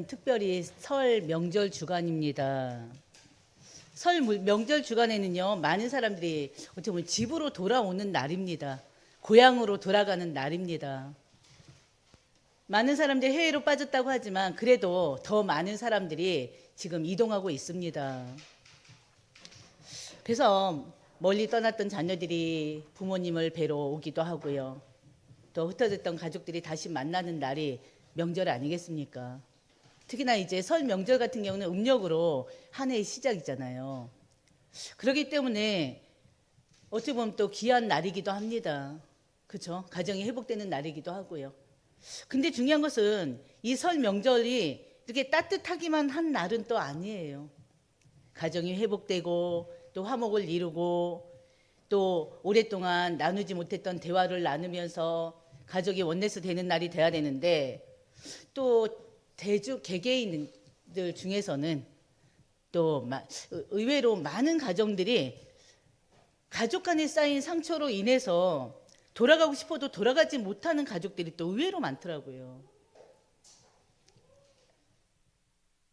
특별히 설 명절 주간입니다. 명절 주간에는요, 많은 사람들이 어떻게 보면 집으로 돌아오는 날입니다. 고향으로 돌아가는 날입니다. 많은 사람들이 해외로 빠졌다고 하지만 그래도 더 많은 사람들이 지금 이동하고 있습니다. 그래서 멀리 떠났던 자녀들이 부모님을 뵈러 오기도 하고요. 또 흩어졌던 가족들이 다시 만나는 날이 명절 아니겠습니까? 특히나 이제 설 명절 같은 경우는 음력으로 한 해의 시작이잖아요. 그렇기 때문에 어떻게 보면 또 귀한 날이기도 합니다. 그렇죠? 가정이 회복되는 날이기도 하고요. 근데 중요한 것은 이 설 명절이 이렇게 따뜻하기만 한 날은 또 아니에요. 가정이 회복되고 또 화목을 이루고 또 오랫동안 나누지 못했던 대화를 나누면서 가족이 원내스 되는 날이 돼야 되는데, 또 개개인들 중에서는 또 의외로 많은 가정들이 가족 간에 쌓인 상처로 인해서 돌아가고 싶어도 돌아가지 못하는 가족들이 또 의외로 많더라고요.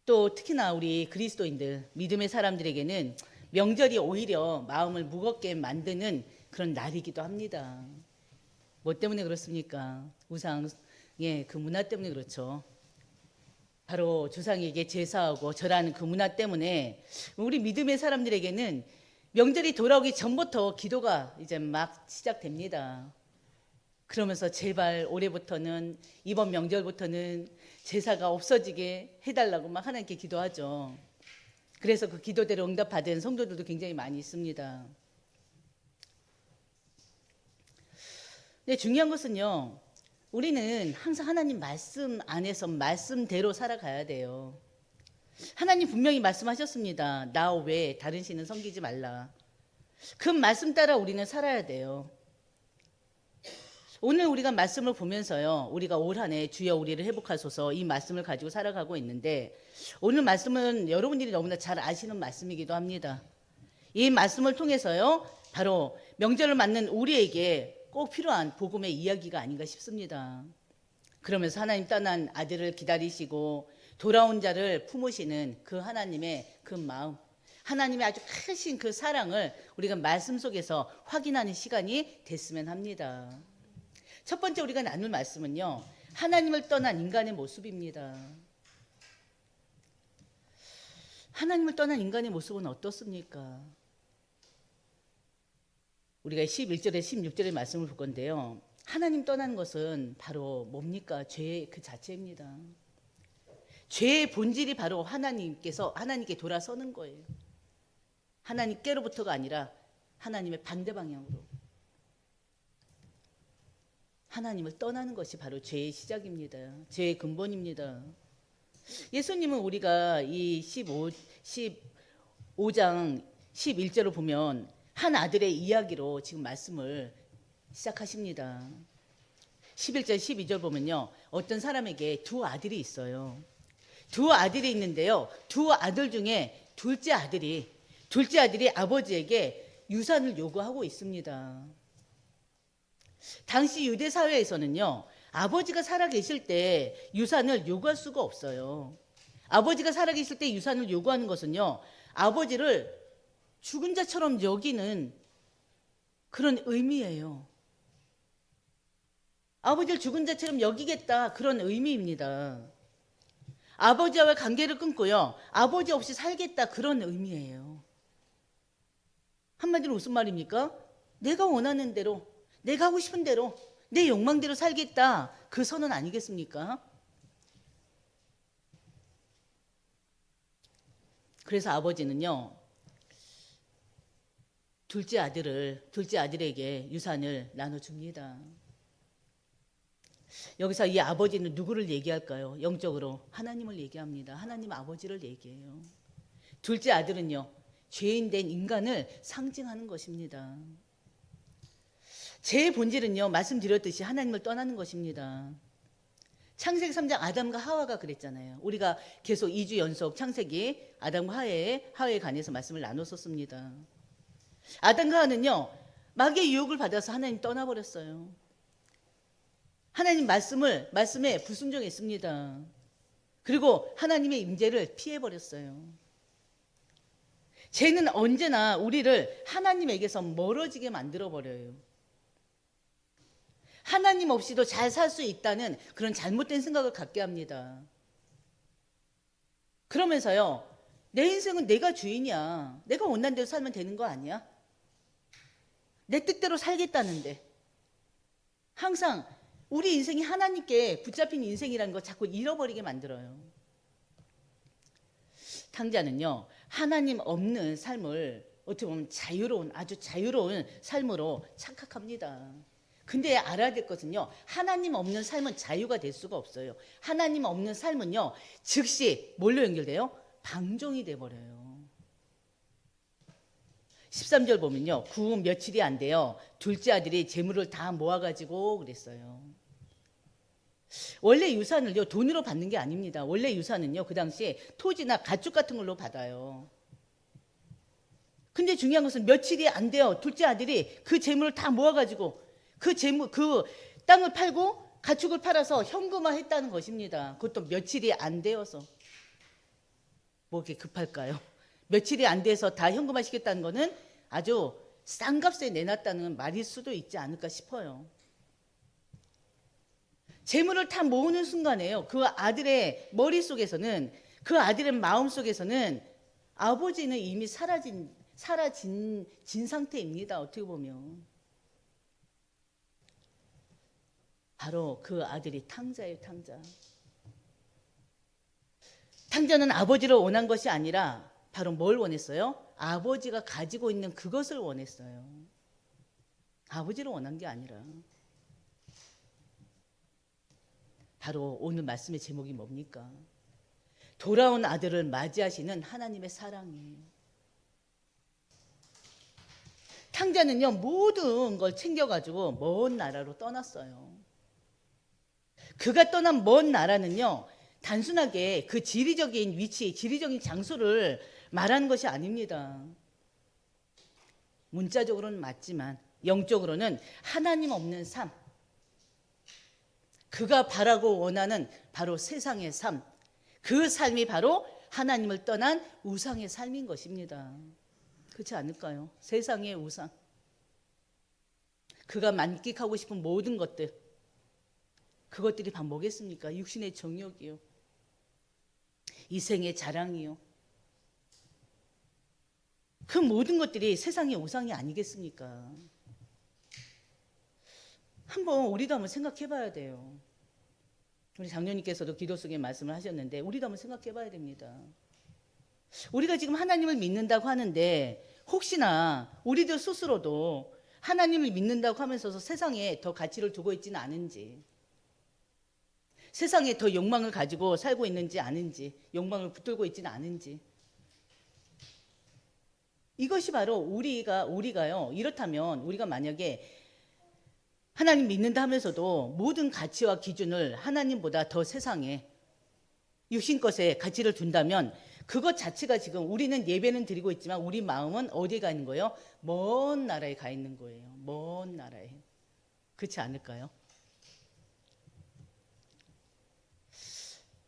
또 특히나 우리 그리스도인들, 믿음의 사람들에게는 명절이 오히려 마음을 무겁게 만드는 그런 날이기도 합니다. 뭐 때문에 그렇습니까? 우상의 그 문화 때문에 그렇죠. 바로 조상에게 제사하고 절하는 그 문화 때문에 우리 믿음의 사람들에게는 명절이 돌아오기 전부터 기도가 이제 막 시작됩니다. 그러면서 제발 올해부터는, 이번 명절부터는 제사가 없어지게 해달라고 막 하나님께 기도하죠. 그래서 그 기도대로 응답받은 성도들도 굉장히 많이 있습니다. 근데 중요한 것은요, 우리는 항상 하나님 말씀 안에서 말씀대로 살아가야 돼요. 하나님 분명히 말씀하셨습니다. 나 외에 다른 신은 섬기지 말라. 그 말씀 따라 우리는 살아야 돼요. 오늘 우리가 말씀을 보면서요, 우리가 올 한 해 주여 우리를 회복하소서, 이 말씀을 가지고 살아가고 있는데, 오늘 말씀은 여러분들이 너무나 잘 아시는 말씀이기도 합니다. 이 말씀을 통해서요, 바로 명절을 맞는 우리에게 꼭 필요한 복음의 이야기가 아닌가 싶습니다. 그러면서 하나님 떠난 아들을 기다리시고 돌아온 자를 품으시는 그 하나님의 그 마음, 하나님의 아주 크신 그 사랑을 우리가 말씀 속에서 확인하는 시간이 됐으면 합니다. 첫 번째 우리가 나눌 말씀은요, 하나님을 떠난 인간의 모습입니다. 하나님을 떠난 인간의 모습은 어떻습니까? 우리가 11절에 16절의 말씀을 볼 건데요, 하나님 떠나는 것은 바로 뭡니까? 죄 그 자체입니다. 죄의 본질이 바로 하나님께 돌아서는 거예요. 하나님께로부터가 아니라 하나님의 반대 방향으로 하나님을 떠나는 것이 바로 죄의 시작입니다. 죄의 근본입니다. 예수님은 우리가 이 15장 11절을 보면 한 아들의 이야기로 지금 말씀을 시작하십니다. 11절 12절 보면요, 어떤 사람에게 두 아들이 있어요. 두 아들이 있는데요, 두 아들 중에 둘째 아들이 아버지에게 유산을 요구하고 있습니다. 당시 유대 사회에서는요, 아버지가 살아계실 때 유산을 요구할 수가 없어요. 아버지가 살아계실 때 유산을 요구하는 것은요, 아버지를 죽은 자처럼 여기는 그런 의미예요. 아버지를 죽은 자처럼 여기겠다, 그런 의미입니다. 아버지와의 관계를 끊고요, 아버지 없이 살겠다, 그런 의미예요. 한마디로 무슨 말입니까? 내가 원하는 대로, 내가 하고 싶은 대로, 내 욕망대로 살겠다, 그 선언 아니겠습니까? 그래서 아버지는요, 둘째 아들에게 유산을 나눠줍니다. 여기서 이 아버지는 누구를 얘기할까요? 영적으로 하나님을 얘기합니다. 하나님 아버지를 얘기해요. 둘째 아들은요, 죄인된 인간을 상징하는 것입니다. 죄의 본질은요, 말씀드렸듯이 하나님을 떠나는 것입니다. 창세기 3장 아담과 하와가 그랬잖아요. 우리가 계속 2주 연속 창세기 아담과 하와에 관해서 말씀을 나눴었습니다. 아담과 하와는요, 마귀의 유혹을 받아서 하나님 떠나버렸어요. 하나님 말씀에 불순종했습니다. 그리고 하나님의 임재를 피해버렸어요. 죄는 언제나 우리를 하나님에게서 멀어지게 만들어버려요. 하나님 없이도 잘 살 수 있다는 그런 잘못된 생각을 갖게 합니다. 그러면서요, 내 인생은 내가 주인이야. 내가 원하는 대로 살면 되는 거 아니야? 내 뜻대로 살겠다는데. 항상 우리 인생이 하나님께 붙잡힌 인생이라는 거 자꾸 잃어버리게 만들어요. 탕자는요, 하나님 없는 삶을 어떻게 보면 자유로운, 아주 자유로운 삶으로 착각합니다. 근데 알아야 될 것은요, 하나님 없는 삶은 자유가 될 수가 없어요. 하나님 없는 삶은요, 즉시 뭘로 연결돼요? 방종이 돼버려요. 13절 보면요, 구 며칠이 안 돼요. 둘째 아들이 재물을 다 모아가지고 그랬어요. 원래 유산을요, 돈으로 받는 게 아닙니다. 원래 유산은요, 그 당시에 토지나 가축 같은 걸로 받아요. 근데 중요한 것은 며칠이 안 돼요. 둘째 아들이 그 재물을 다 모아가지고 그 땅을 팔고 가축을 팔아서 현금화했다는 것입니다. 그것도 며칠이 안 되어서. 뭐 그렇게 급할까요? 며칠이 안 돼서 다 현금화시켰다는 것은 아주 싼 값에 내놨다는 말일 수도 있지 않을까 싶어요. 재물을 다 모으는 순간에요, 그 아들의 머릿속에서는, 그 아들의 마음속에서는 아버지는 이미 사라진 상태입니다. 어떻게 보면 바로 그 아들이 탕자예요. 탕자는 아버지를 원한 것이 아니라 바로 뭘 원했어요? 아버지가 가지고 있는 그것을 원했어요. 아버지를 원한 게 아니라. 바로 오늘 말씀의 제목이 뭡니까? 돌아온 아들을 맞이하시는 하나님의 사랑이에요. 탕자는요, 모든 걸 챙겨가지고 먼 나라로 떠났어요. 그가 떠난 먼 나라는요, 단순하게 그 지리적인 위치, 지리적인 장소를 말하는 것이 아닙니다. 문자적으로는 맞지만 영적으로는 하나님 없는 삶, 그가 바라고 원하는 바로 세상의 삶, 그 삶이 바로 하나님을 떠난 우상의 삶인 것입니다. 그렇지 않을까요? 세상의 우상, 그가 만끽하고 싶은 모든 것들, 그것들이 다 뭐겠습니까? 육신의 정욕이요, 이생의 자랑이요, 그 모든 것들이 세상의 우상이 아니겠습니까? 우리도 한번 생각해 봐야 돼요. 우리 장로님께서도 기도 속에 말씀을 하셨는데 우리도 한번 생각해 봐야 됩니다. 우리가 지금 하나님을 믿는다고 하는데 혹시나 우리들 스스로도 하나님을 믿는다고 하면서 세상에 더 가치를 두고 있지는 않은지, 세상에 더 욕망을 가지고 살고 있는지 아는지, 욕망을 붙들고 있지는 않은지, 이것이 바로 우리가요, 이렇다면 우리가 만약에 하나님 믿는다 하면서도 모든 가치와 기준을 하나님보다 더 세상에 육신 것에 가치를 둔다면 그것 자체가 지금 우리는 예배는 드리고 있지만 우리 마음은 어디에 가 있는 거예요? 먼 나라에 가 있는 거예요. 먼 나라에. 그렇지 않을까요?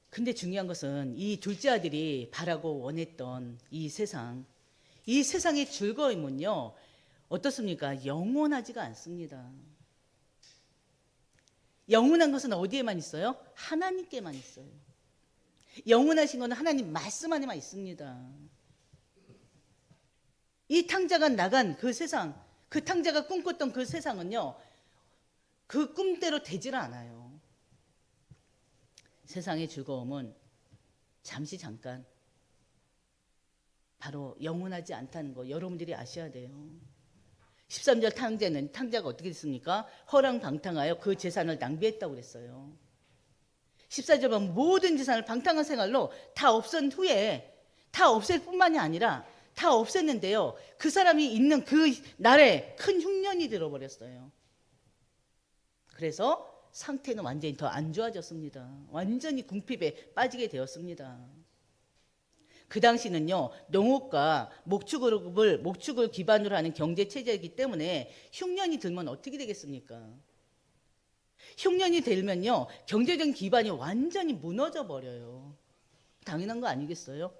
근데 중요한 것은 이 둘째 아들이 바라고 원했던 이 세상의 즐거움은요, 어떻습니까? 영원하지가 않습니다. 영원한 것은 어디에만 있어요? 하나님께만 있어요. 영원하신 것은 하나님 말씀 안에만 있습니다. 이 탕자가 나간 그 세상, 그 탕자가 꿈꿨던 그 세상은요, 그 꿈대로 되질 않아요. 세상의 즐거움은 잠깐 바로 영원하지 않다는 거 여러분들이 아셔야 돼요. 13절 탕자가 어떻게 됐습니까? 허랑방탕하여 그 재산을 낭비했다고 그랬어요. 14절 보면 모든 재산을 방탕한 생활로 다 없앤 후에, 다 없앨 뿐만이 아니라 다 없앴는데요, 그 사람이 있는 그 날에 큰 흉년이 들어버렸어요. 그래서 상태는 완전히 더 안 좋아졌습니다. 완전히 궁핍에 빠지게 되었습니다. 그 당시는요, 농업과 목축을 기반으로 하는 경제 체제이기 때문에 흉년이 들면 어떻게 되겠습니까? 흉년이 들면요, 경제적인 기반이 완전히 무너져 버려요. 당연한 거 아니겠어요?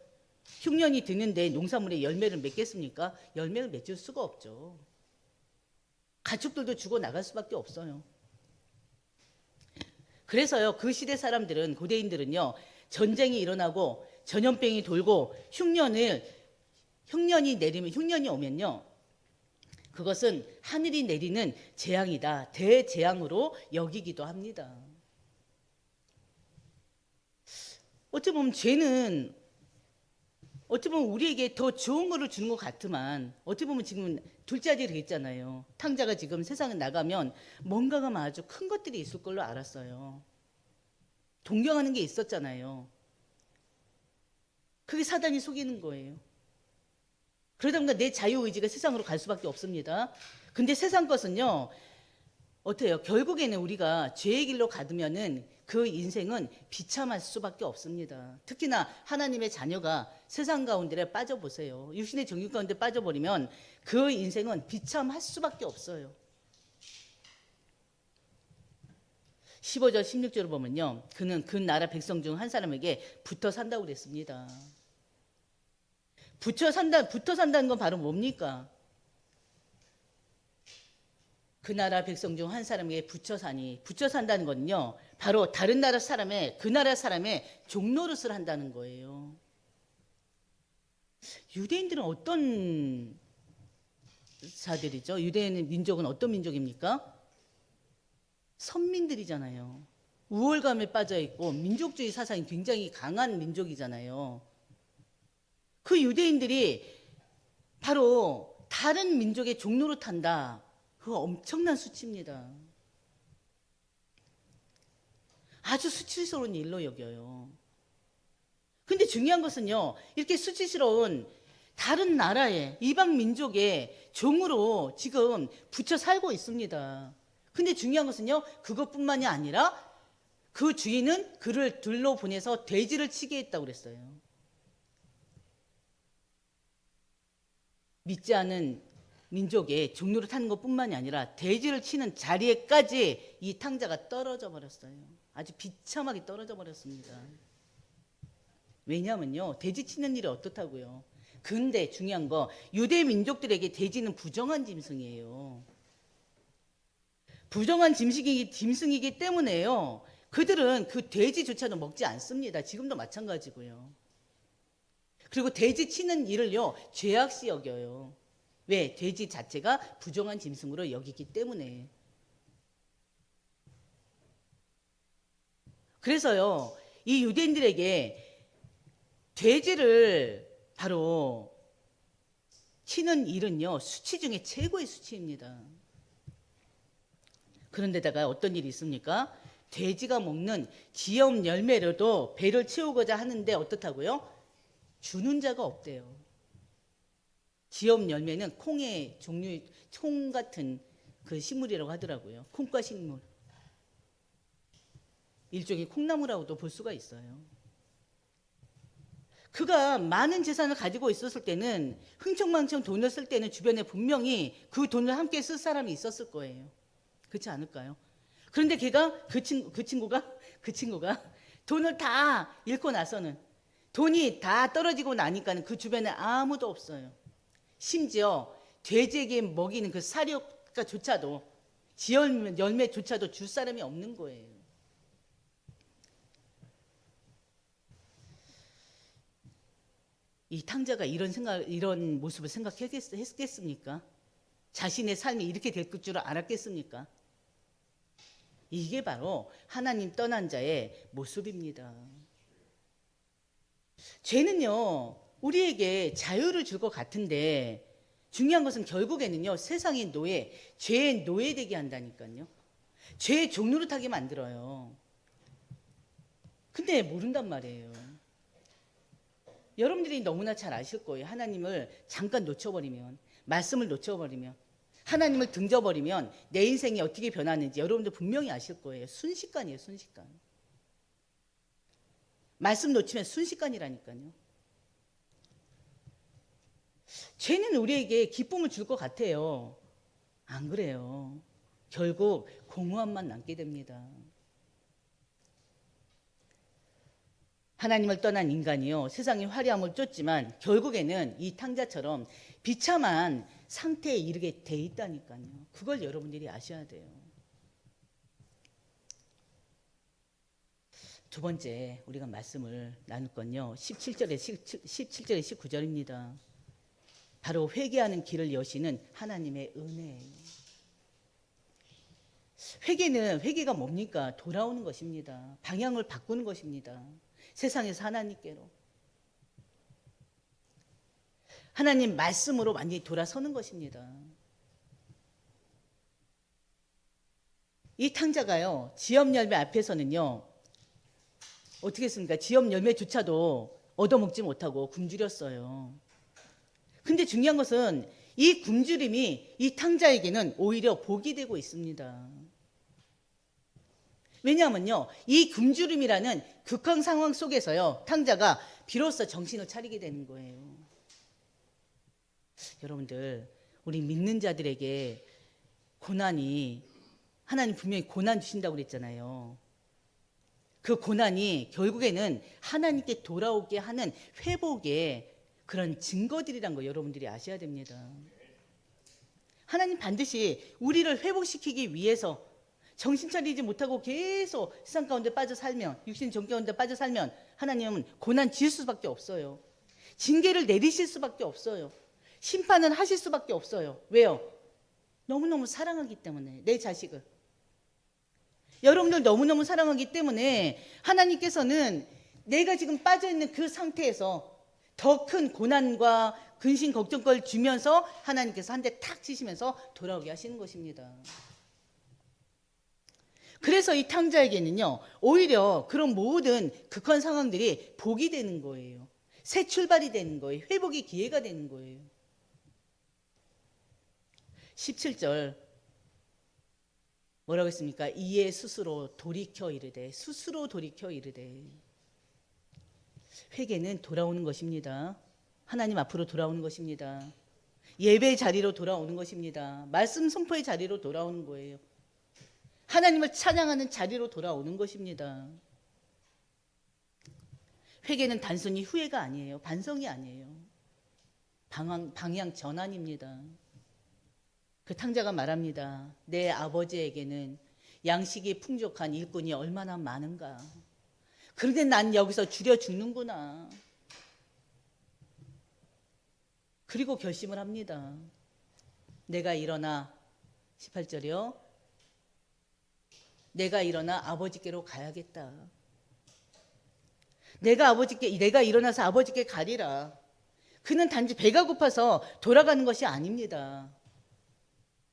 흉년이 드는데 농산물에 열매를 맺겠습니까? 열매를 맺을 수가 없죠. 가축들도 죽어 나갈 수밖에 없어요. 그래서요, 그 시대 사람들은, 고대인들은요, 전쟁이 일어나고 전염병이 돌고 흉년이 오면요, 그것은 하늘이 내리는 재앙이다, 대재앙으로 여기기도 합니다. 어찌 보면 죄는 어찌 보면 우리에게 더 좋은 거를 주는 것 같지만, 어찌 보면 지금 둘째 아들이 됐잖아요. 탕자가 지금 세상에 나가면 뭔가가 아주 큰 것들이 있을 걸로 알았어요. 동경하는 게 있었잖아요. 그게 사단이 속이는 거예요. 그러다 보니까 내 자유의지가 세상으로 갈 수밖에 없습니다. 근데 세상 것은요, 어때요? 결국에는 우리가 죄의 길로 가두면은 그 인생은 비참할 수밖에 없습니다. 특히나 하나님의 자녀가 세상 가운데 빠져보세요. 육신의 정욕 가운데 빠져버리면 그 인생은 비참할 수밖에 없어요. 15절 16절을 보면요, 그는 그 나라 백성 중 한 사람에게 붙어 산다고 그랬습니다. 붙어 산다는 건 바로 뭡니까? 그 나라 백성 중 한 사람에게 붙여 산다는 건요, 바로 다른 나라 사람의, 그 나라 사람의 종노릇을 한다는 거예요. 유대인들은 어떤 자들이죠? 유대인 민족은 어떤 민족입니까? 선민들이잖아요. 우월감에 빠져 있고 민족주의 사상이 굉장히 강한 민족이잖아요. 그 유대인들이 바로 다른 민족의 종노릇 한다. 그거 엄청난 수치입니다. 아주 수치스러운 일로 여겨요. 근데 중요한 것은요, 이렇게 수치스러운 다른 나라의 이방 민족의 종으로 지금 붙여 살고 있습니다. 근데 중요한 것은요, 그것뿐만이 아니라 그 주인은 그를 들로 보내서 돼지를 치게 했다고 그랬어요. 믿지 않은 민족의 종로를 타는 것뿐만이 아니라 돼지를 치는 자리에까지 이 탕자가 떨어져 버렸어요. 아주 비참하게 떨어져 버렸습니다. 왜냐하면요, 돼지 치는 일이 어떻다고요? 근데 중요한 거, 유대 민족들에게 돼지는 부정한 짐승이에요. 부정한 짐승이기 때문에요, 그들은 그 돼지조차도 먹지 않습니다. 지금도 마찬가지고요. 그리고 돼지 치는 일을요, 죄악시 여겨요. 왜? 돼지 자체가 부정한 짐승으로 여기기 때문에. 그래서요, 이 유대인들에게 돼지를 바로 치는 일은요, 수치 중에 최고의 수치입니다. 그런데다가 어떤 일이 있습니까? 돼지가 먹는 지엄 열매로도 배를 채우고자 하는데 어떻다고요? 주는 자가 없대요. 지엄 열매는 콩의 종류, 콩 같은 그 식물이라고 하더라고요. 콩과 식물. 일종의 콩나무라고도 볼 수가 있어요. 그가 많은 재산을 가지고 있었을 때는, 흥청망청 돈을 쓸 때는 주변에 분명히 그 돈을 함께 쓸 사람이 있었을 거예요. 그렇지 않을까요? 그런데 걔가 그 친구가 돈을 다 잃고 나서는, 돈이 다 떨어지고 나니까는 그 주변에 아무도 없어요. 심지어 돼지에게 먹이는 그 사료가조차도, 지열 열매조차도 줄 사람이 없는 거예요. 이 탕자가 이런 모습을 생각했겠습니까? 자신의 삶이 이렇게 될 줄 알았겠습니까? 이게 바로 하나님 떠난 자의 모습입니다. 죄는요, 우리에게 자유를 줄 것 같은데, 중요한 것은 결국에는요, 세상의 노예, 죄의 노예되게 한다니까요. 죄의 종노릇하게 만들어요. 근데 모른단 말이에요. 여러분들이 너무나 잘 아실 거예요. 하나님을 잠깐 놓쳐버리면, 말씀을 놓쳐버리면, 하나님을 등져버리면 내 인생이 어떻게 변하는지 여러분들 분명히 아실 거예요. 순식간이에요, 순식간. 말씀 놓치면 순식간이라니까요. 죄는 우리에게 기쁨을 줄 것 같아요. 안 그래요. 결국 공허함만 남게 됩니다. 하나님을 떠난 인간이요 세상의 화려함을 쫓지만 결국에는 이 탕자처럼 비참한 상태에 이르게 돼 있다니까요. 그걸 여러분들이 아셔야 돼요. 두 번째 우리가 말씀을 나눌 건요 17절에 19절입니다. 바로 회개하는 길을 여시는 하나님의 은혜예요. 회개가 뭡니까? 돌아오는 것입니다. 방향을 바꾸는 것입니다. 세상에서 하나님께로. 하나님 말씀으로 완전히 돌아서는 것입니다. 이 탕자가요, 지업 열매 앞에서는요, 어떻게 했습니까? 지업 열매조차도 얻어먹지 못하고 굶주렸어요. 근데 중요한 것은 이 굶주림이 이 탕자에게는 오히려 복이 되고 있습니다. 왜냐하면요, 이 굶주림이라는 극한 상황 속에서요, 탕자가 비로소 정신을 차리게 되는 거예요. 여러분들, 우리 믿는 자들에게 고난이, 하나님 분명히 고난 주신다고 그랬잖아요. 그 고난이 결국에는 하나님께 돌아오게 하는 회복의 그런 증거들이란 거 여러분들이 아셔야 됩니다. 하나님 반드시 우리를 회복시키기 위해서 정신 차리지 못하고 계속 세상 가운데 빠져 살면, 육신 정 가운데 빠져 살면 하나님은 고난 지을 수밖에 없어요. 징계를 내리실 수밖에 없어요. 심판은 하실 수밖에 없어요. 왜요? 너무너무 사랑하기 때문에, 내 자식을. 여러분들 너무너무 사랑하기 때문에 하나님께서는 내가 지금 빠져있는 그 상태에서 더 큰 고난과 근심 걱정걸 주면서 하나님께서 한 대 탁 치시면서 돌아오게 하시는 것입니다. 그래서 이 탕자에게는요, 오히려 그런 모든 극한 상황들이 복이 되는 거예요. 새 출발이 되는 거예요. 회복의 기회가 되는 거예요. 17절 뭐라고 했습니까? 이에 스스로 돌이켜 이르되, 스스로 돌이켜 이르되. 회개는 돌아오는 것입니다. 하나님 앞으로 돌아오는 것입니다. 예배 자리로 돌아오는 것입니다. 말씀 선포의 자리로 돌아오는 거예요. 하나님을 찬양하는 자리로 돌아오는 것입니다. 회개는 단순히 후회가 아니에요. 반성이 아니에요. 방향 전환입니다. 그 탕자가 말합니다. 내 아버지에게는 양식이 풍족한 일꾼이 얼마나 많은가. 그런데 난 여기서 줄여 죽는구나. 그리고 결심을 합니다. 내가 일어나, 18절이요. 내가 일어나 아버지께로 가야겠다. 내가 일어나서 아버지께 가리라. 그는 단지 배가 고파서 돌아가는 것이 아닙니다.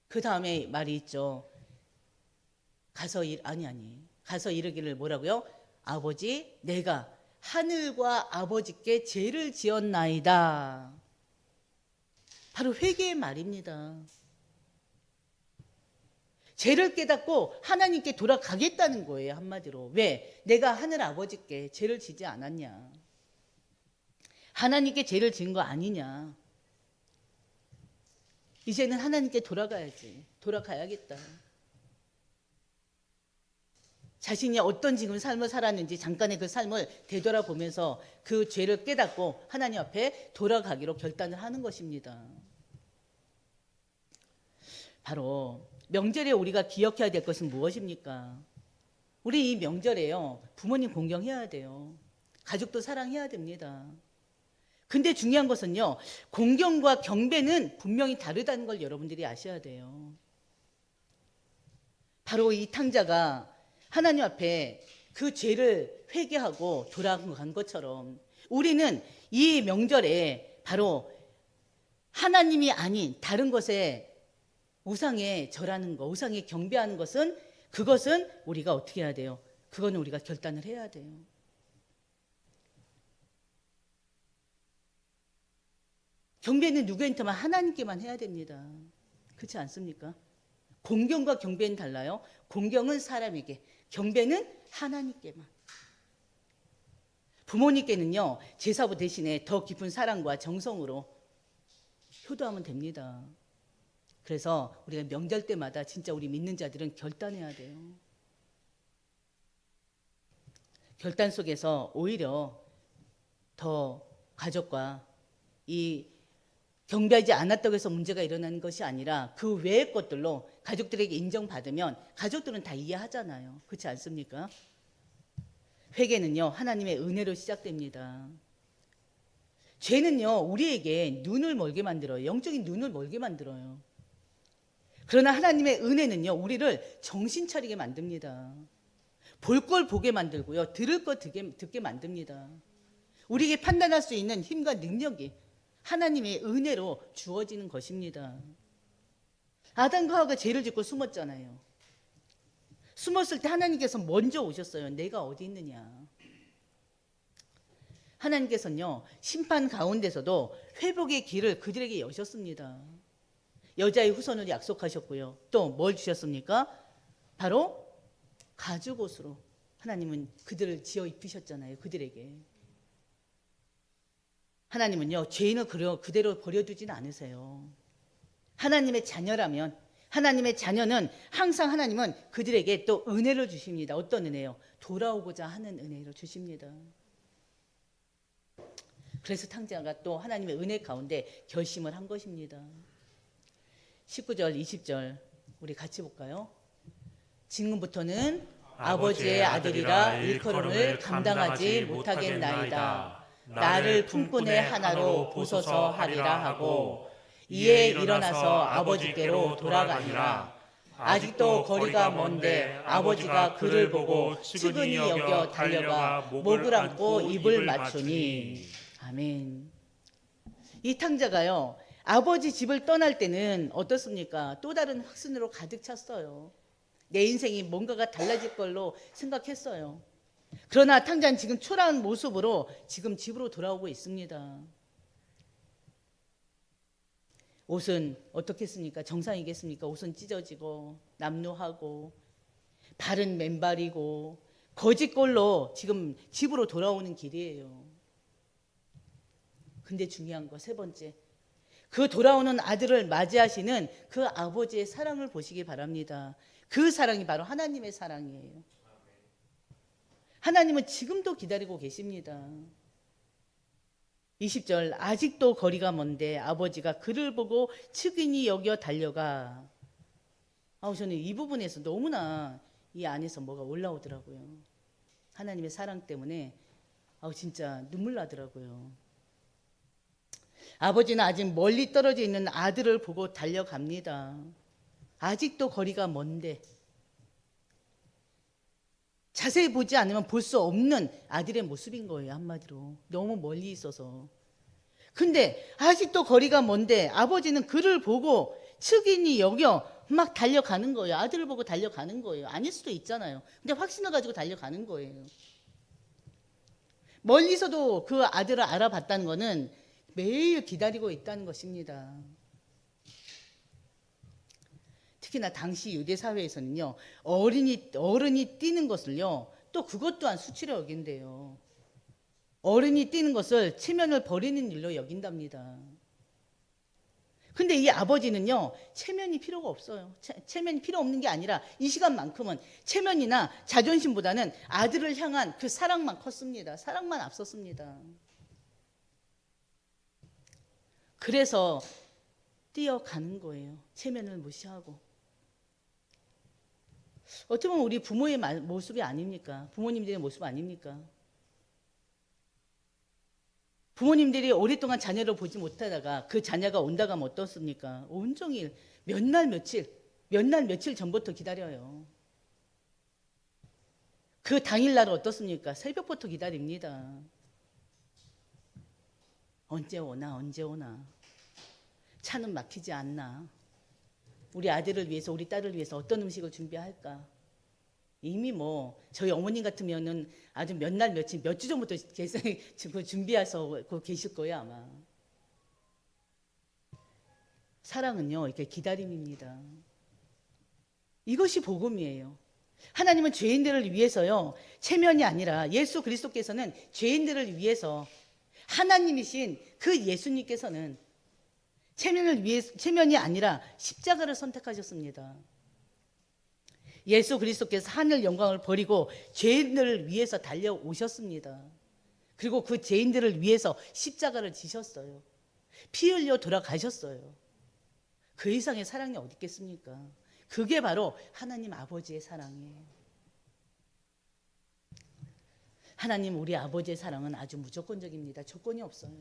그 다음에 말이 있죠. 가서 이르기를 뭐라고요? 아버지, 내가 하늘과 아버지께 죄를 지었나이다. 바로 회개의 말입니다. 죄를 깨닫고 하나님께 돌아가겠다는 거예요, 한마디로. 왜? 내가 하늘 아버지께 죄를 지지 않았냐? 하나님께 죄를 지은 거 아니냐? 이제는 하나님께 돌아가야지. 돌아가야겠다. 자신이 어떤 지금 삶을 살았는지 잠깐의 그 삶을 되돌아보면서 그 죄를 깨닫고 하나님 앞에 돌아가기로 결단을 하는 것입니다. 바로 명절에 우리가 기억해야 될 것은 무엇입니까? 우리 이 명절에요, 부모님 공경해야 돼요. 가족도 사랑해야 됩니다. 근데 중요한 것은요, 공경과 경배는 분명히 다르다는 걸 여러분들이 아셔야 돼요. 바로 이 탕자가 하나님 앞에 그 죄를 회개하고 돌아간 것처럼 우리는 이 명절에 바로 하나님이 아닌 다른 것에 우상에 절하는 것, 우상에 경배하는 것은, 그것은 우리가 어떻게 해야 돼요? 그거는 우리가 결단을 해야 돼요. 경배는 누구한테만, 하나님께만 해야 됩니다. 그렇지 않습니까? 공경과 경배는 달라요. 공경은 사람에게, 경배는 하나님께만. 부모님께는요, 제사부 대신에 더 깊은 사랑과 정성으로 효도하면 됩니다. 그래서 우리가 명절 때마다 진짜 우리 믿는 자들은 결단해야 돼요. 결단 속에서 오히려 더 가족과 이 경비하지 않았다고 해서 문제가 일어나는 것이 아니라 그 외의 것들로 가족들에게 인정받으면 가족들은 다 이해하잖아요. 그렇지 않습니까? 회개는요, 하나님의 은혜로 시작됩니다. 죄는요, 우리에게 눈을 멀게 만들어요. 영적인 눈을 멀게 만들어요. 그러나 하나님의 은혜는요, 우리를 정신 차리게 만듭니다. 볼 걸 보게 만들고요, 들을 걸 듣게 만듭니다. 우리에게 판단할 수 있는 힘과 능력이 하나님의 은혜로 주어지는 것입니다. 아담과 하와가 죄를 짓고 숨었잖아요. 숨었을 때 하나님께서 먼저 오셨어요. 내가 어디 있느냐. 하나님께서는요, 심판 가운데서도 회복의 길을 그들에게 여셨습니다. 여자의 후손을 약속하셨고요. 또 뭘 주셨습니까? 바로 가죽옷으로 하나님은 그들을 지어 입히셨잖아요. 그들에게. 하나님은요, 죄인을 그대로 버려두진 않으세요. 하나님의 자녀라면, 하나님의 자녀는 항상 하나님은 그들에게 또 은혜를 주십니다. 어떤 은혜요? 돌아오고자 하는 은혜를 주십니다. 그래서 탕자가 또 하나님의 은혜 가운데 결심을 한 것입니다. 19절, 20절 우리 같이 볼까요? 지금부터는 아버지의 아들이라 일컬음을 감당하지 못하겠나이다. 나를 품꾼의 하나로 보소서 하리라 하고 이에 일어나서 아버지께로 돌아가니라. 아직도 거리가 먼데 아버지가 그를 보고 측은히 여겨 달려가 목을 안고 입을 맞추니. 아멘. 이 탕자가요, 아버지 집을 떠날 때는 어떻습니까? 또 다른 확신으로 가득 찼어요. 내 인생이 뭔가가 달라질 걸로 생각했어요. 그러나 탕자는 지금 초라한 모습으로 지금 집으로 돌아오고 있습니다. 옷은 어떻겠습니까? 정상이겠습니까? 옷은 찢어지고 남루하고 발은 맨발이고 거짓골로 지금 집으로 돌아오는 길이에요. 근데 중요한 거 세 번째, 그 돌아오는 아들을 맞이하시는 그 아버지의 사랑을 보시기 바랍니다. 그 사랑이 바로 하나님의 사랑이에요. 하나님은 지금도 기다리고 계십니다. 20절, 아직도 거리가 먼데 아버지가 그를 보고 측은히 여겨 달려가. 저는 이 부분에서 너무나 이 안에서 뭐가 올라오더라고요. 하나님의 사랑 때문에 진짜 눈물 나더라고요. 아버지는 아직 멀리 떨어져 있는 아들을 보고 달려갑니다. 아직도 거리가 먼데 자세히 보지 않으면 볼 수 없는 아들의 모습인 거예요. 한마디로 너무 멀리 있어서. 근데 아직도 거리가 먼데 아버지는 그를 보고 측은히 여겨 막 달려가는 거예요. 아들을 보고 달려가는 거예요. 아닐 수도 있잖아요. 근데 확신을 가지고 달려가는 거예요. 멀리서도 그 아들을 알아봤다는 거는 매일 기다리고 있다는 것입니다. 특히나 당시 유대 사회에서는요, 어른이 뛰는 것을요, 또 그것 또한 수치로 여긴대요. 어른이 뛰는 것을 체면을 버리는 일로 여긴답니다. 근데 이 아버지는요, 체면이 필요가 없어요. 체면이 필요 없는 게 아니라 이 시간만큼은 체면이나 자존심보다는 아들을 향한 그 사랑만 컸습니다. 사랑만 앞섰습니다. 그래서 뛰어가는 거예요. 체면을 무시하고. 어떻게 보면 우리 부모의 모습이 아닙니까? 부모님들의 모습 아닙니까? 부모님들이 오랫동안 자녀를 보지 못하다가 그 자녀가 온다고 하면 어떻습니까? 온종일 몇 날 며칠 전부터 기다려요. 그 당일날은 어떻습니까? 새벽부터 기다립니다. 언제 오나. 차는 막히지 않나. 우리 아들을 위해서, 우리 딸을 위해서 어떤 음식을 준비할까. 이미 저희 어머님 같으면은 아주 몇 주 전부터 준비해서 계실 거예요, 아마. 사랑은요, 이렇게 기다림입니다. 이것이 복음이에요. 하나님은 죄인들을 위해서요, 체면이 아니라 예수 그리스도께서는 죄인들을 위해서 하나님이신 그 예수님께서는 체면이 아니라 십자가를 선택하셨습니다. 예수 그리스도께서 하늘 영광을 버리고 죄인들을 위해서 달려오셨습니다. 그리고 그 죄인들을 위해서 십자가를 지셨어요. 피 흘려 돌아가셨어요. 그 이상의 사랑이 어디 있겠습니까? 그게 바로 하나님 아버지의 사랑이에요. 하나님 우리 아버지의 사랑은 아주 무조건적입니다. 조건이 없어요.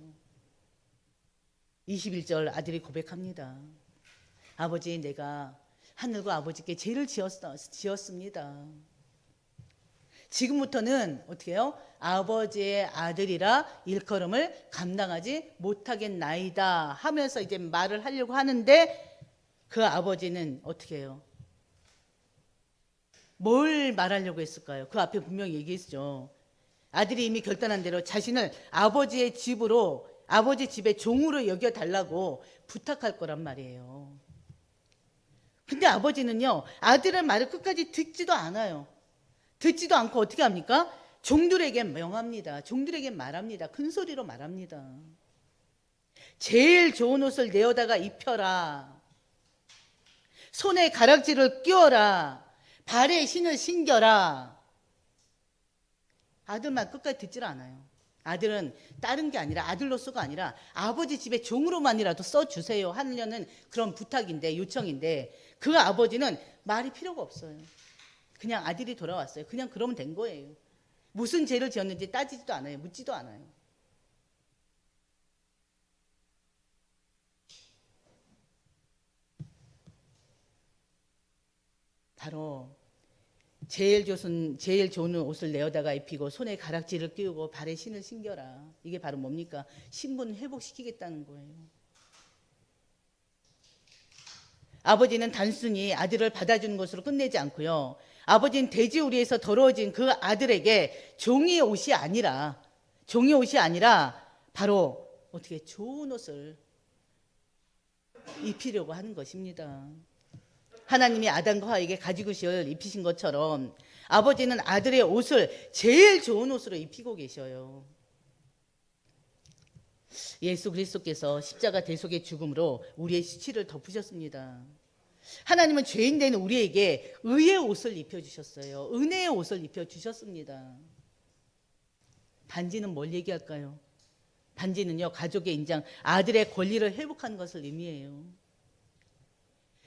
21절 아들이 고백합니다. 아버지, 내가 하늘과 아버지께 죄를 지었습니다. 지금부터는 어떻게 해요? 아버지의 아들이라 일컬음을 감당하지 못하겠나이다 하면서 이제 말을 하려고 하는데 그 아버지는 어떻게 해요? 뭘 말하려고 했을까요? 그 앞에 분명히 얘기했죠. 아들이 이미 결단한 대로 자신을 아버지의 집으로, 아버지 집의 종으로 여겨달라고 부탁할 거란 말이에요. 근데 아버지는요, 아들의 말을 끝까지 듣지도 않아요. 듣지도 않고 어떻게 합니까? 종들에게 명합니다. 종들에게 말합니다. 큰 소리로 말합니다. 제일 좋은 옷을 내어다가 입혀라. 손에 가락지를 끼워라. 발에 신을 신겨라. 아들만 끝까지 듣질 않아요. 아들은 다른 게 아니라, 아들로서가 아니라 아버지 집에 종으로만이라도 써주세요 하려는 그런 부탁인데, 요청인데, 그 아버지는 말이 필요가 없어요. 그냥 아들이 돌아왔어요. 그냥 그러면 된 거예요. 무슨 죄를 지었는지 따지지도 않아요. 묻지도 않아요. 바로 제일 좋은 옷을 내어다가 입히고 손에 가락지를 끼우고 발에 신을 신겨라. 이게 바로 뭡니까? 신분 회복시키겠다는 거예요. 아버지는 단순히 아들을 받아주는 것으로 끝내지 않고요. 아버지는 돼지우리에서 더러워진 그 아들에게 종이의 옷이 아니라 바로 어떻게 좋은 옷을 입히려고 하는 것입니다. 하나님이 아담과 하와에게 가죽옷을 입히신 것처럼 아버지는 아들의 옷을 제일 좋은 옷으로 입히고 계셔요. 예수 그리스도께서 십자가 대속의 죽음으로 우리의 수치를 덮으셨습니다. 하나님은 죄인 된 우리에게 의의 옷을 입혀주셨어요. 은혜의 옷을 입혀주셨습니다. 반지는 뭘 얘기할까요? 반지는요, 가족의 인장, 아들의 권리를 회복하는 것을 의미해요.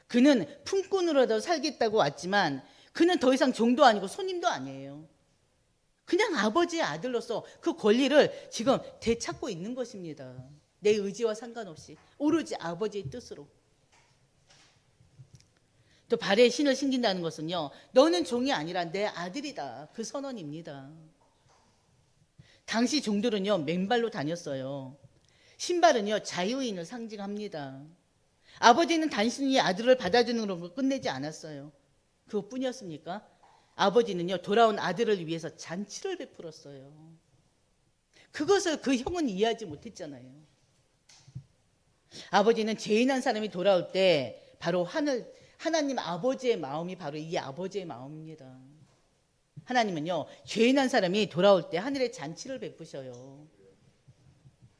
그는 품꾼으로도 살겠다고 왔지만 그는 더 이상 종도 아니고 손님도 아니에요. 그냥 아버지의 아들로서 그 권리를 지금 되찾고 있는 것입니다. 내 의지와 상관없이 오로지 아버지의 뜻으로. 또 발에 신을 신긴다는 것은요, 너는 종이 아니라 내 아들이다, 그 선언입니다. 당시 종들은요, 맨발로 다녔어요. 신발은요, 자유인을 상징합니다. 아버지는 단순히 아들을 받아주는 걸로 끝내지 않았어요. 그것뿐이었습니까? 아버지는요, 돌아온 아들을 위해서 잔치를 베풀었어요. 그것을 그 형은 이해하지 못했잖아요. 아버지는 죄인 한 사람이 돌아올 때 바로 하나님 아버지의 마음이 바로 이 아버지의 마음입니다. 하나님은요, 죄인 한 사람이 돌아올 때 하늘에 잔치를 베푸셔요.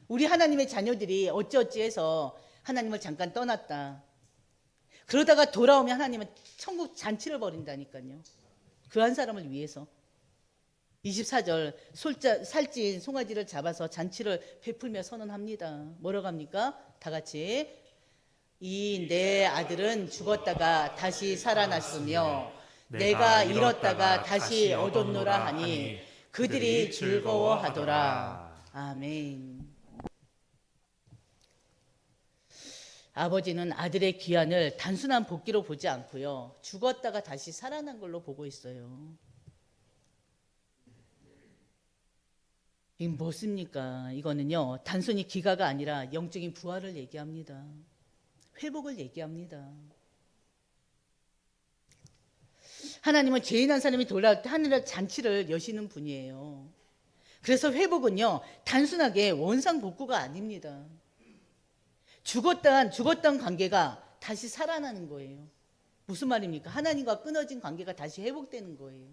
우리 하나님의 자녀들이 어찌어찌해서 하나님을 잠깐 떠났다. 그러다가 돌아오면 하나님은 천국 잔치를 벌인다니까요. 그 한 사람을 위해서. 24절 살찐 송아지를 잡아서 잔치를 베풀며 선언합니다. 뭐라고 합니까? 다 같이. 이 내 아들은 죽었다가 다시 살아났으며 내가 잃었다가 다시 얻었노라 하니 그들이 즐거워하더라. 아멘. 아버지는 아들의 귀환을 단순한 복귀로 보지 않고요, 죽었다가 다시 살아난 걸로 보고 있어요. 이게 무엇입니까? 이거는요, 단순히 기가가 아니라 영적인 부활을 얘기합니다. 회복을 얘기합니다. 하나님은 죄인 한 사람이 돌아올 때 하늘의 잔치를 여시는 분이에요. 그래서 회복은요, 단순하게 원상복구가 아닙니다. 죽었던 관계가 다시 살아나는 거예요. 무슨 말입니까? 하나님과 끊어진 관계가 다시 회복되는 거예요.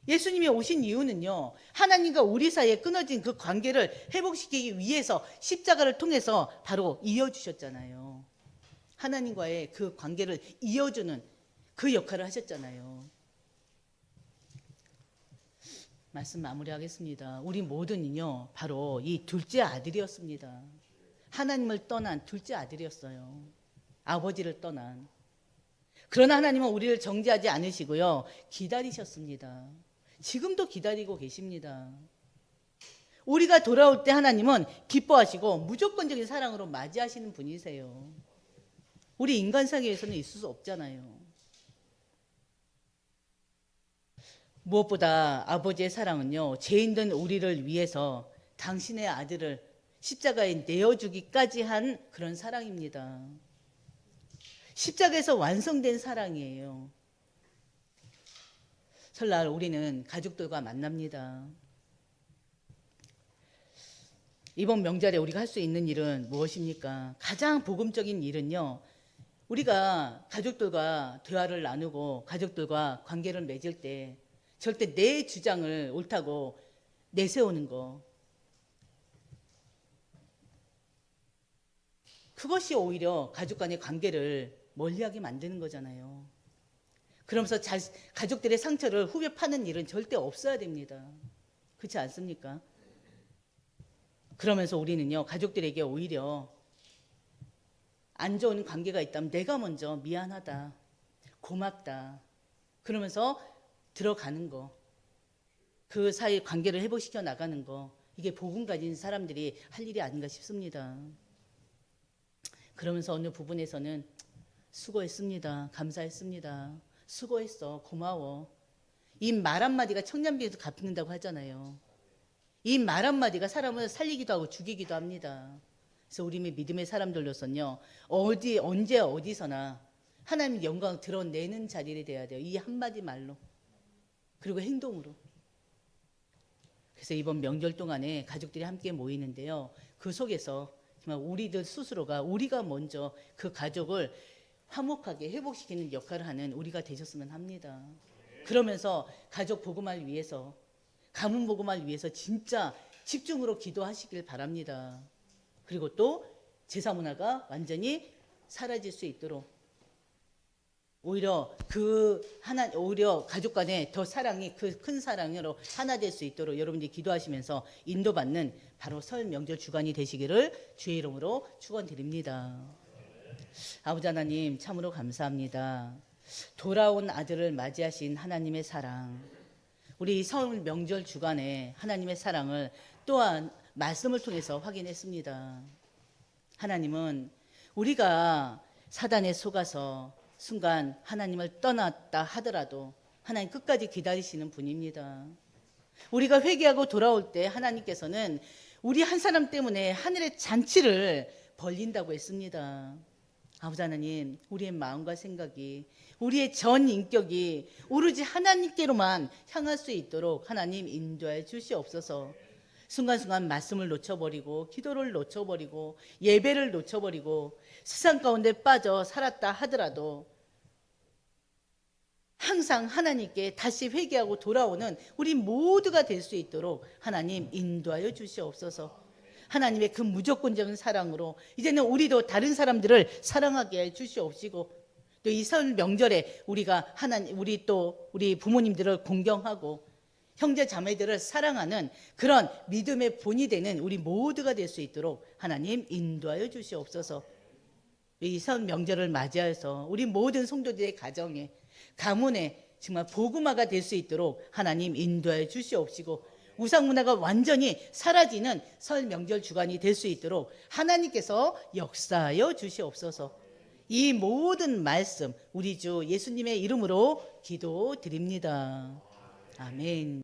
예수님이 오신 이유는요, 하나님과 우리 사이에 끊어진 그 관계를 회복시키기 위해서 십자가를 통해서 바로 이어주셨잖아요. 하나님과의 그 관계를 이어주는 그 역할을 하셨잖아요. 말씀 마무리하겠습니다. 우리 모두는요, 바로 이 둘째 아들이었습니다. 하나님을 떠난 둘째 아들이었어요. 아버지를 떠난. 그러나 하나님은 우리를 정죄하지 않으시고요, 기다리셨습니다. 지금도 기다리고 계십니다. 우리가 돌아올 때 하나님은 기뻐하시고 무조건적인 사랑으로 맞이하시는 분이세요. 우리 인간 세계에서는 있을 수 없잖아요. 무엇보다 아버지의 사랑은요, 죄인된 우리를 위해서 당신의 아들을 십자가에 내어주기까지 한 그런 사랑입니다. 십자가에서 완성된 사랑이에요. 설날 우리는 가족들과 만납니다. 이번 명절에 우리가 할 수 있는 일은 무엇입니까? 가장 복음적인 일은요, 우리가 가족들과 대화를 나누고 가족들과 관계를 맺을 때 절대 내 주장을 옳다고 내세우는 거. 그것이 오히려 가족 간의 관계를 멀리하게 만드는 거잖아요. 그러면서 가족들의 상처를 후벼 파는 일은 절대 없어야 됩니다. 그렇지 않습니까? 그러면서 우리는요, 가족들에게 오히려 안 좋은 관계가 있다면 내가 먼저 미안하다, 고맙다, 그러면서 들어가는 거, 그 사이 관계를 회복시켜 나가는 거, 이게 복음 가진 사람들이 할 일이 아닌가 싶습니다. 그러면서 어느 부분에서는 수고했습니다, 감사했습니다, 수고했어, 고마워, 이 말 한마디가 청년비에서 갚는다고 하잖아요. 이 말 한마디가 사람을 살리기도 하고 죽이기도 합니다. 그래서 우리 믿음의 사람들로서는요, 언제 어디서나 하나님 영광을 드러내는 자리를 돼야 돼요. 이 한마디 말로, 그리고 행동으로. 그래서 이번 명절 동안에 가족들이 함께 모이는데요, 그 속에서 정말 우리들 스스로가, 우리가 먼저 그 가족을 화목하게 회복시키는 역할을 하는 우리가 되셨으면 합니다. 그러면서 가족 복음을 위해서, 가문 복음을 위해서 진짜 집중으로 기도하시길 바랍니다. 그리고 또 제사 문화가 완전히 사라질 수 있도록, 오히려 오히려 가족 간에 더 사랑이, 그 큰 사랑으로 하나 될 수 있도록 여러분들이 기도하시면서 인도받는 바로 설 명절 주간이 되시기를 주의 이름으로 축원드립니다. 아버지 하나님, 참으로 감사합니다. 돌아온 아들을 맞이하신 하나님의 사랑, 우리 설 명절 주간에 하나님의 사랑을 또한 말씀을 통해서 확인했습니다. 하나님은 우리가 사단에 속아서 순간 하나님을 떠났다 하더라도 하나님 끝까지 기다리시는 분입니다. 우리가 회개하고 돌아올 때 하나님께서는 우리 한 사람 때문에 하늘의 잔치를 벌린다고 했습니다. 아버지 하나님, 우리의 마음과 생각이, 우리의 전 인격이 오로지 하나님께로만 향할 수 있도록 하나님 인도해 주시옵소서. 순간순간 말씀을 놓쳐버리고, 기도를 놓쳐버리고, 예배를 놓쳐버리고, 세상 가운데 빠져 살았다 하더라도 항상 하나님께 다시 회개하고 돌아오는 우리 모두가 될 수 있도록 하나님 인도하여 주시옵소서. 하나님의 그 무조건적인 사랑으로 이제는 우리도 다른 사람들을 사랑하게 해 주시옵시고, 또 이 설 명절에 우리가 우리 부모님들을 공경하고 형제 자매들을 사랑하는 그런 믿음의 본이 되는 우리 모두가 될 수 있도록 하나님 인도하여 주시옵소서. 이 설 명절을 맞이해서 우리 모든 성도들의 가정에, 가문에 정말 복음화가 될 수 있도록 하나님 인도하여 주시옵시고, 우상 문화가 완전히 사라지는 설 명절 주간이 될 수 있도록 하나님께서 역사하여 주시옵소서. 이 모든 말씀 우리 주 예수님의 이름으로 기도드립니다. 아멘.